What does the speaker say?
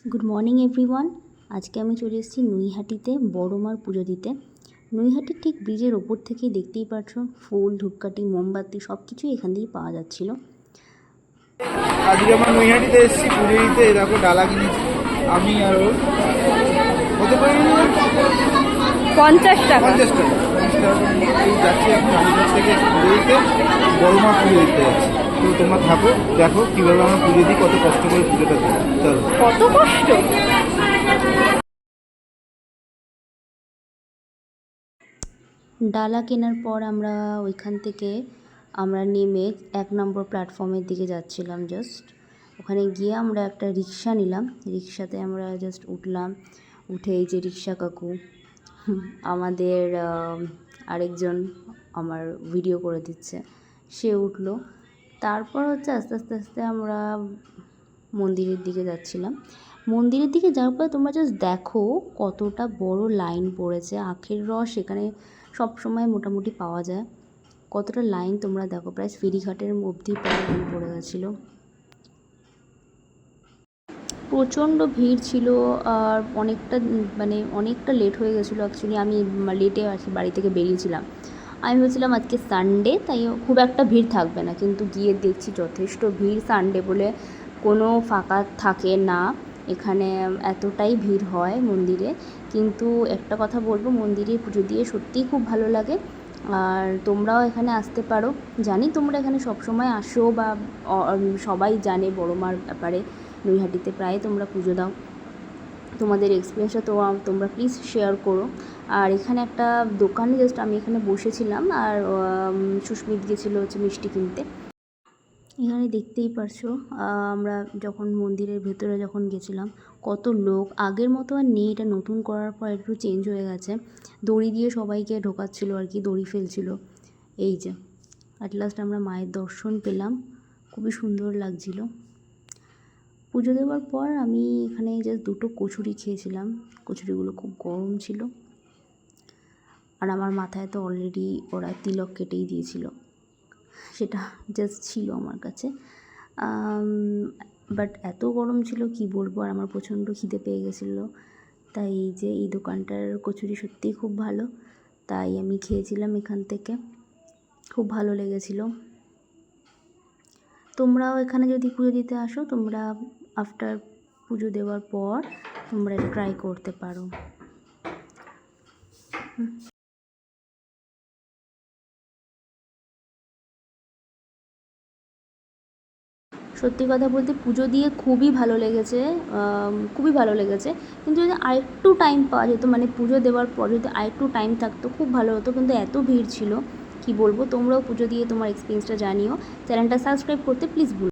Good morning everyone. আজকে আমি চলে এসেছি নৈহাটিতে বড় মার পুজো দিতে। নৈহাটির ঠিক ব্রিজের ওপর থেকেই দেখতেই পাচ্ছ ফুল, ধূপকাঠি, মোমবাতি সব কিছুই এখান থেকেই পাওয়া যাচ্ছিল। আজকে আমরা নৈহাটিতে এসেছি পুজো দিতে। দেখো ডালা কিনেছি আমি আর ওর। কত করে 50 টাকা। 50 টাকা। 50 টাকা এই যাচ্ছি এখন রানীগঞ্জ থেকে পুজো দিতে, বড় মা পুজো দিতে যাচ্ছি। তো তোমরা থাকো, দেখো কীভাবে আমরা পুজো দিই, কত কষ্ট করে পুজোটা দিই। চলো। কত কষ্ট। ডালা কেনার পর আমরা ওইখান থেকে নেমে 1 নম্বর প্ল্যাটফর্মের দিকে যাচ্ছিলাম। জাস্ট ওখানে গিয়ে আমরা একটা রিক্সা নিলাম। রিক্সাতে আমরা জাস্ট উঠলাম। উঠে এই যে রিক্সা কাকু আমাদের আরেকজন আমার ভিডিও করে দিচ্ছে, সে উঠলো। তারপর হচ্ছে আস্তে আস্তে আস্তে আমরা মন্দিরের দিকে যাচ্ছিলাম। মন্দিরের দিকে যাওয়ার পরে তোমরা জাস্ট দেখো কতটা বড় লাইন পড়েছে। আখের রস এখানে সব সময় মোটামুটি পাওয়া যায়। কতটা লাইন তোমরা দেখো, প্রায় ফেরিঘাটের অবধি প্রায় লাইন পড়ে গেছিলো। প্রচণ্ড ভিড় ছিল আর অনেকটা লেট হয়ে গেছিলো। অ্যাকচুয়ালি আমি লেটে আর কি বাড়ি থেকে বেরিয়েছিলাম। আমি ভেবেছিলাম আজকে সানডে, তাই খুব একটা ভিড় থাকবে না, কিন্তু গিয়ে দেখছি যথেষ্ট ভিড়। সানডে বলে কোনো ফাঁকা থাকে না এখানে, এতটাই ভিড় হয় মন্দিরে। কিন্তু একটা কথা বলবো, মন্দিরে পুজো দিয়ে সত্যিই খুব ভালো লাগে। আর তোমরাও এখানে আসতে পারো। জানি তোমরা এখানে সবসময় আসো বা সবাই জানে বড় মার ব্যাপারে। নৈহাটিতে প্রায় তোমরা পুজো দাও, তোমাদের এক্সপিরিয়েন্সটা তোমরা প্লিজ শেয়ার করো। আর এখানে একটা দোকানে জাস্ট আমি এখানে বসেছিলাম, আর সুস্মিত গেছিলো হচ্ছে মিষ্টি কিনতে। এখানে দেখতেই পারছো আমরা যখন মন্দিরের ভেতরে যখন গেছিলাম কত লোক। আগের মতো আর নেই, এটা নতুন করার পর একটু চেঞ্জ হয়ে গেছে। দড়ি দিয়ে সবাইকে ঢোকাচ্ছিলো আর কি, দড়ি ফেলছিল। এই যে অ্যাট লাস্ট আমরা মায়ের দর্শন পেলাম, খুবই সুন্দর লাগছিল। পুজো দেওয়ার পর আমি এখানে জাস্ট 2টো কচুরি খেয়েছিলাম। কচুরিগুলো খুব গরম ছিল, আর আমার মাথায় তো অলরেডি ওরা তিলক কেটেই দিয়েছিল, সেটা জাস্ট ছিল আমার কাছে। বাট এত গরম ছিল কি বলবো, আর আমার প্রচণ্ড খিদে পেয়ে গেছিলো। তাই এই যে এই দোকানটার কচুরি সত্যিই খুব ভালো, তাই আমি খেয়েছিলাম এখান থেকে, খুব ভালো লেগেছিলো। তোমরাও এখানে যদি পুজো দিতে আসো, তোমরা আফটার পুজো দেওয়ার পর তোমরা ট্রাই করতে পারো। সত্যি কথা বলতে পুজো দিয়ে খুবই ভালো লেগেছে, খুবই ভালো লেগেছে। কিন্তু যদি আরেকটু টাইম পাওয়া যেত, মানে পুজো দেওয়ার পর যদি আরেকটু টাইম থাকতো খুব ভালো হতো, কিন্তু এত ভিড় ছিল কি বলবো। তোমরাও পুজো দিয়ে তোমার এক্সপিরিয়েন্সটা জানিও। চ্যানেলটা সাবস্ক্রাইব করতে প্লিজ ভুলো।